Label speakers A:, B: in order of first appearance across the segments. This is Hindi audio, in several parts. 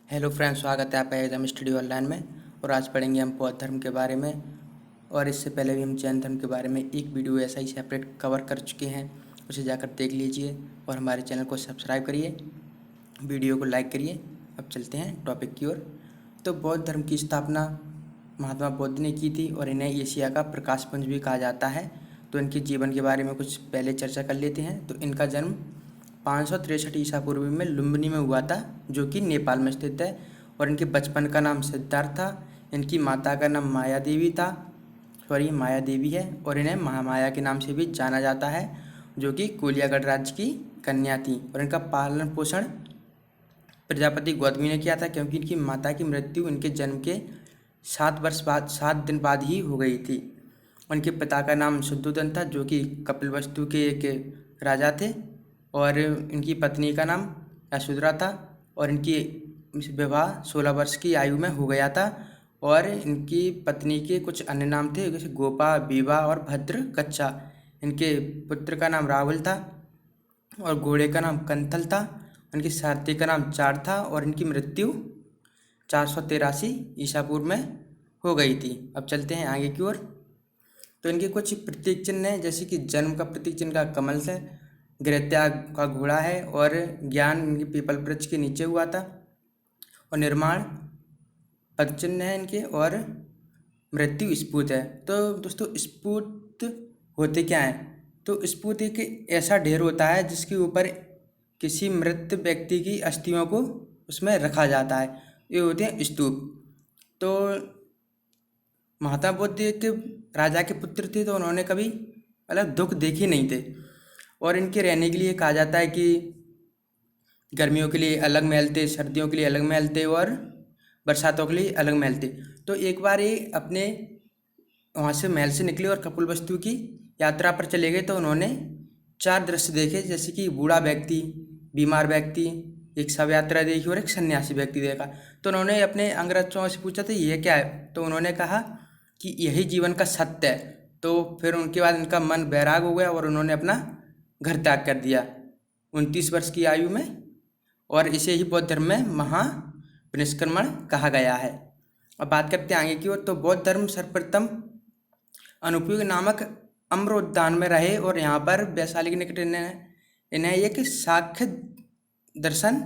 A: हेलो फ्रेंड्स, स्वागत है आपका एकदम स्टडी ऑनलाइन में। और आज पढ़ेंगे हम बौद्ध धर्म के बारे में। और इससे पहले भी हम जैन धर्म के बारे में एक वीडियो ऐसा ही सेपरेट कवर कर चुके हैं, उसे जाकर देख लीजिए और हमारे चैनल को सब्सक्राइब करिए, वीडियो को लाइक करिए। अब चलते हैं टॉपिक की ओर। तो बौद्ध धर्म की स्थापना महात्मा बुद्ध ने की थी और इन्हें एशिया का प्रकाश पुंज भी कहा जाता है। तो इनके जीवन के बारे में कुछ पहले चर्चा कर लेते हैं। तो इनका जन्म 563 ईसा पूर्व में लुम्बिनी में हुआ था, जो कि नेपाल में स्थित है। और इनके बचपन का नाम सिद्धार्थ था। इनकी माता का नाम माया देवी था, माया देवी है। और इन्हें महामाया के नाम से भी जाना जाता है, जो कि कोलियागढ़ राज्य की कन्या थी। और इनका पालन पोषण प्रजापति गौतमी ने किया था, क्योंकि इनकी माता की मृत्यु इनके जन्म के 7 दिन बाद ही हो गई थी। उनके पिता का नाम शुद्धोधन था, जो कि कपिलवस्तु के एक राजा थे। और इनकी पत्नी का नाम यशोधरा था। और इनकी विवाह 16 वर्ष की आयु में हो गया था। और इनकी पत्नी के कुछ अन्य नाम थे, जैसे गोपा, बीबा और भद्र कच्छा। इनके पुत्र का नाम राहुल था और घोड़े का नाम कंथल था। इनकी सारथी का नाम चार था। और इनकी मृत्यु 483 ईसा पूर्व में हो गई थी। अब चलते हैं आगे की ओर। तो इनके कुछ प्रतीक चिन्ह हैं, जैसे कि जन्म का प्रतीक चिन्ह का कमल है, गृहत्याग का घोड़ा है, और ज्ञान इनके पीपल वृक्ष के नीचे हुआ था। और निर्माण पद चिन्ह है इनके, और मृत्यु स्पूत है। तो दोस्तों, स्पूत होते क्या हैं? तो स्पूत एक ऐसा ढेर होता है जिसके ऊपर किसी मृत व्यक्ति की अस्थियों को उसमें रखा जाता है। ये होते हैं स्तूप। तो महात्मा बुद्ध एक राजा के पुत्र थे, तो उन्होंने कभी दुख देखे नहीं थे। और इनके रहने के लिए कहा जाता है कि गर्मियों के लिए अलग महल थे, सर्दियों के लिए अलग महल थे, और बरसातों के लिए अलग महल थे। तो एक बार ये अपने वहाँ से महल से निकले और कपिलवस्तु की यात्रा पर चले गए। तो उन्होंने 4 दृश्य देखे, जैसे कि बूढ़ा व्यक्ति, बीमार व्यक्ति, एक शव यात्रा देखी और एक सन्यासी व्यक्ति देखा। तो उन्होंने अपने अंगरक्षकों से पूछा था ये क्या है? तो उन्होंने कहा कि यही जीवन का सत्य है। तो फिर उनके बाद इनका मन बैराग हो गया और उन्होंने अपना घर त्याग कर दिया 29 वर्ष की आयु में। और इसे ही बौद्ध धर्म में महापरिनिष्क्रमण कहा गया है। अब बात करते हैं आगे की ओर। तो बौद्ध धर्म सर्वप्रथम अनुपयुग नामक अम्र उद्यान में रहे, और यहाँ पर वैशाली के निकट इन्हें एक साख्य दर्शन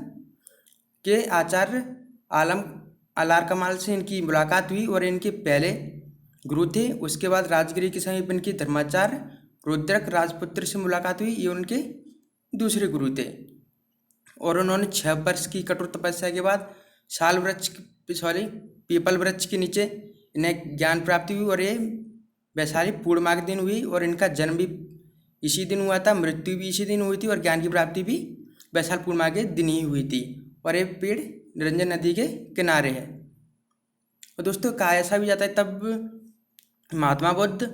A: के आचार्य आलम अलार कमाल से इनकी मुलाकात हुई। और इनके पहले गुरु थे। उसके बाद राजगिरी के समीप इनकी धर्माचार्य रुद्रक राजपुत्र से मुलाकात हुई। ये उनके दूसरे गुरु थे। और उन्होंने 6 वर्ष की कठोर तपस्या के बाद पीपल वृक्ष के नीचे इन्हें ज्ञान प्राप्ति हुई। और ये वैशाली पूर्णिमा के दिन हुई। और इनका जन्म भी इसी दिन हुआ था, मृत्यु भी इसी दिन हुई थी, और ज्ञान की प्राप्ति भी वैशाली पूर्णिमा के दिन ही हुई थी। और ये पेड़ निरंजन नदी के किनारे है। और दोस्तों, कहा ऐसा भी जाता है, तब महात्मा बुद्ध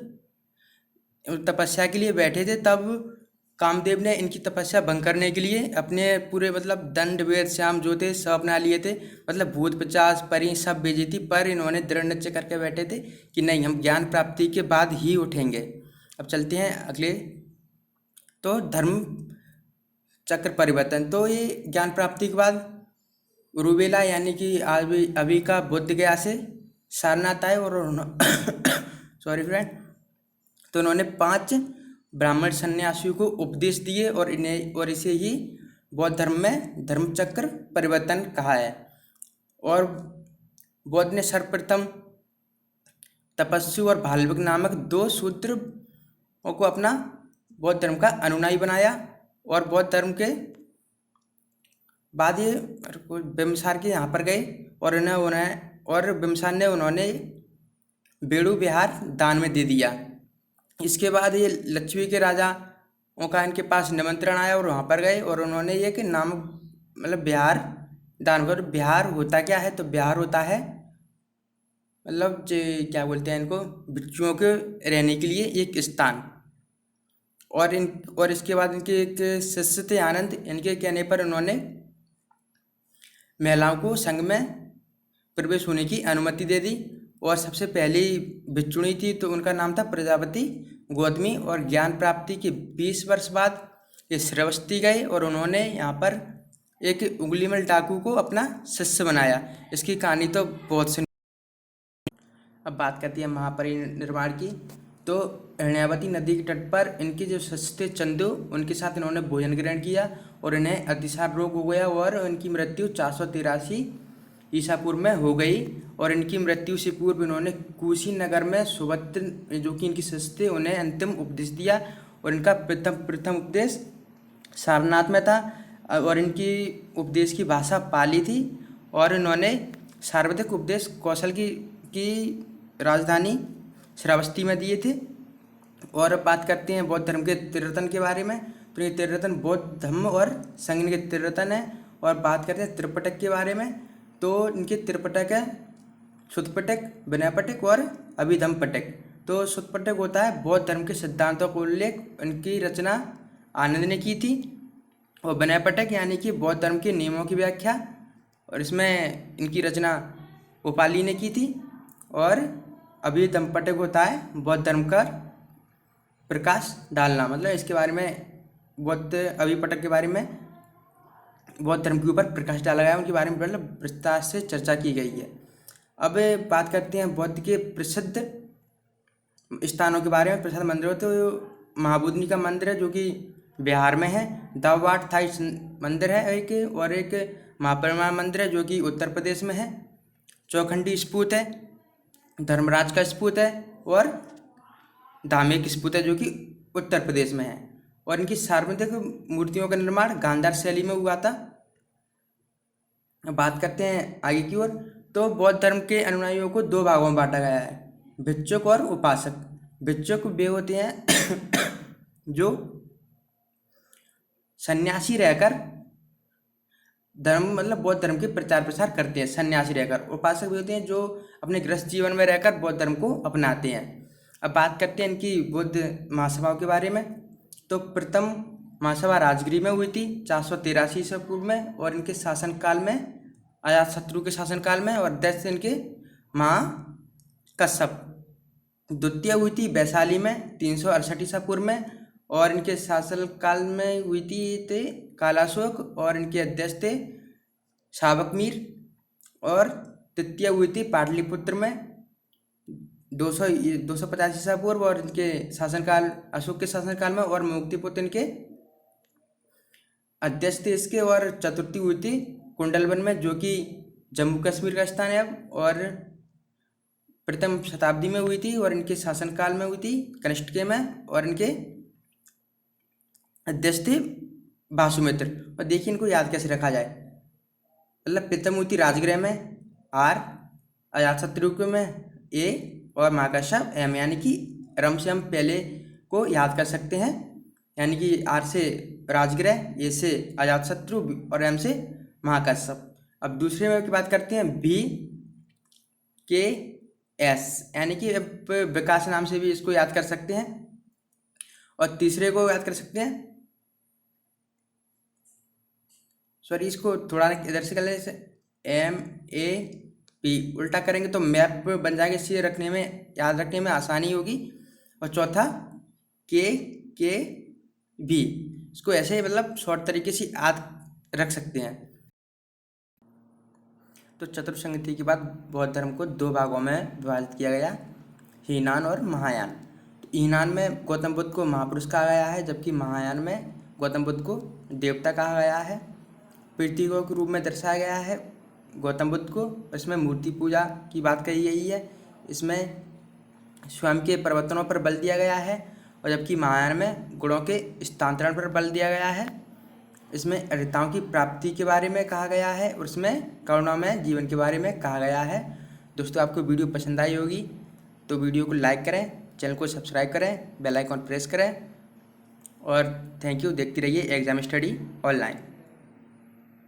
A: तपस्या के लिए बैठे थे, तब कामदेव ने इनकी तपस्या भंग करने के लिए अपने पूरे दंड वेद श्याम जो थे सब अपना लिए थे। भूत पिशाच परी सब भेजी थी, पर इन्होंने दृढ़ निश्चय करके बैठे थे कि नहीं, हम ज्ञान प्राप्ति के बाद ही उठेंगे। अब चलते हैं अगले। तो धर्म चक्र परिवर्तन। तो ये ज्ञान प्राप्ति के बाद रुबेला यानी कि अभी का बुद्ध गया से सारनाथ आए। और सॉरी फ्रेंड। तो उन्होंने 5 ब्राह्मण सन्यासियों को उपदेश दिए, और इसे ही बौद्ध धर्म में धर्मचक्र परिवर्तन कहा है। और बौद्ध ने सर्वप्रथम तपस्वी और भाल्विक नामक 2 शूद्रों को अपना बौद्ध धर्म का अनुयायी बनाया। और बौद्ध धर्म के बाद ये बिम्बसार के यहाँ पर गए, और बिम्बसार ने उन्होंने बेड़ू विहार दान में दे दिया। इसके बाद ये लक्ष्मी के राजाओं का इनके पास निमंत्रण आया, और वहाँ पर गए, और उन्होंने ये कि नाम बिहार दान कर। बिहार होता क्या है? तो बिहार होता है क्या बोलते हैं इनको, भिक्षुओं के रहने के लिए एक स्थान। और इसके बाद इनके एक शिष्य थे आनंद, इनके कहने पर उन्होंने महिलाओं को संघ में प्रवेश होने की अनुमति दे दी। और सबसे पहली भिक्षुणी थी, तो उनका नाम था प्रजापति गौतमी। और ज्ञान प्राप्ति के 20 वर्ष बाद ये श्रावस्ती गए, और उन्होंने यहाँ पर एक उंगलीमल डाकू को अपना शिष्य बनाया। इसकी कहानी तो बहुत सी। अब बात करती है महापरिनिर्वाण की। तो हिरण्यावती नदी के तट पर इनके जो शिष्य थे चंदू, उनके साथ इन्होंने भोजन ग्रहण किया और इन्हें अतिसार रोग हो गया और इनकी मृत्यु 483 ईसा पूर्व में हो गई। और इनकी मृत्यु से पूर्व इन्होंने कुशीनगर में सुभद्र जो कि इनके शिष्य थे उन्हें अंतिम उपदेश दिया। और इनका प्रथम उपदेश सारनाथ में था और इनकी उपदेश की भाषा पाली थी। और इन्होंने सार्वधिक उपदेश कौशल की राजधानी श्रावस्ती में दिए थे। और बात करते हैं बौद्ध धर्म के त्रिरत्न के बारे में। तो ये त्रिरत्न बौद्ध धर्म और संगम के त्रिरत्न है। और बात करते हैं त्रिपिटक के बारे में। तो इनके त्रिपिटक है सुत्तपिटक, विनयपिटक और अभिधम्मपिटक। तो सुत्तपिटक होता है बौद्ध धर्म के सिद्धांतों का उल्लेख, इनकी रचना आनंद ने की थी। और विनयपिटक यानी कि बौद्ध धर्म के नियमों की व्याख्या, और इसमें इनकी रचना उपाली ने की थी। और अभिधम्मपिटक होता है बौद्ध धर्म का प्रकाश डालना, मतलब इसके बारे में बौद्ध अभिपिटक के बारे में बौद्ध धर्म के ऊपर प्रकाश डाला गया है, उनके बारे में मतलब विस्तार से चर्चा की गई है। अब बात करते हैं बौद्ध के प्रसिद्ध स्थानों के बारे में, प्रसिद्ध मंदिरों। तो महाबोधि का मंदिर है जो कि बिहार में है। दाववाट थाई मंदिर है एक, और एक महापरिनिर्वाण मंदिर है जो कि उत्तर प्रदेश में है। चौखंडी स्तूप है, धर्मराज का स्तूप है, और धार्मिक स्तूप है जो कि उत्तर प्रदेश में है। और इनकी सार्वजनिक मूर्तियों का निर्माण गांधार शैली में हुआ था। बात करते हैं आगे की ओर। तो बौद्ध धर्म के अनुयायियों को दो भागों में बांटा गया है, भिक्षुक और उपासक। भिक्षुक वे होते हैं जो सन्यासी रहकर धर्म मतलब बौद्ध धर्म के प्रचार प्रसार करते हैं, सन्यासी रहकर। उपासक भी होते हैं जो अपने गृहस्थ जीवन में रहकर बौद्ध धर्म को अपनाते हैं। अब बात करते हैं इनकी बौद्ध महासभाओं के बारे में। तो प्रथम महासभा राजगिरी में हुई थी 483 ईसा पूर्व में, और इनके शासनकाल में अजातशत्रु के शासनकाल में, और 10 इनके महाकश्यप। द्वितीय हुई थी वैशाली में 368 ईसा पूर्व में, और इनके शासनकाल में हुई थी कालाशोक, और इनके अध्यक्ष थे शावकमीर। और तृतीय हुई थी पाटलिपुत्र में 250 ईसा पूर्व, और इनके शासनकाल अशोक के शासनकाल में, और मुक्तिपुत्र इनके अध्यक्ष थे इसके। और चतुर्थी हुई थी कुंडलवन में जो कि जम्मू कश्मीर का स्थान है अब, और प्रथम शताब्दी में हुई थी, और इनके शासनकाल में हुई थी कनिष्ठ में, और इनके अध्यक्ष थे भासुमित्र। और देखिए इनको याद कैसे रखा जाए, मतलब प्रथम हुई थी राजगृह में आर, अजातशत्रु में ए, और महाकश्यप एम, यानी कि रम से हम पहले को याद कर सकते हैं, यानी कि आर से राजगृह, ए से अजातशत्रु और एम से महाकश्यप। अब दूसरे में की बात करते हैं बी के एस, यानी कि अब विकास नाम से भी इसको याद कर सकते हैं। और तीसरे को याद कर सकते हैं, सॉरी इसको थोड़ा इधर से कर ले, एम ए पी उल्टा करेंगे तो मैप बन जाएगा, इससे रखने में याद रखने में आसानी होगी। और चौथा के बी, इसको ऐसे मतलब शॉर्ट तरीके से याद रख सकते हैं। तो चतुर्संहिता के बाद बौद्ध धर्म को दो भागों में विभाजित किया गया, हीनान और महायान। तो हीनान में गौतम बुद्ध को महापुरुष कहा गया है, जबकि महायान में गौतम बुद्ध को देवता कहा गया है। प्रतीकों के रूप में दर्शाया गया है गौतम बुद्ध को। इसमें मूर्ति पूजा की बात कही गई है, इसमें स्वयं के परिवर्तनों पर बल दिया गया है, और जबकि महायान में गुणों के स्थानांतरण पर बल दिया गया है। इसमें अर्हताओं की प्राप्ति के बारे में कहा गया है, और इसमें करुणामय जीवन के बारे में कहा गया है। दोस्तों आपको वीडियो पसंद आई होगी तो वीडियो को लाइक करें, चैनल को सब्सक्राइब करें, बेल आइकॉन प्रेस करें, और थैंक यू। देखते रहिए एग्जाम स्टडी ऑनलाइन।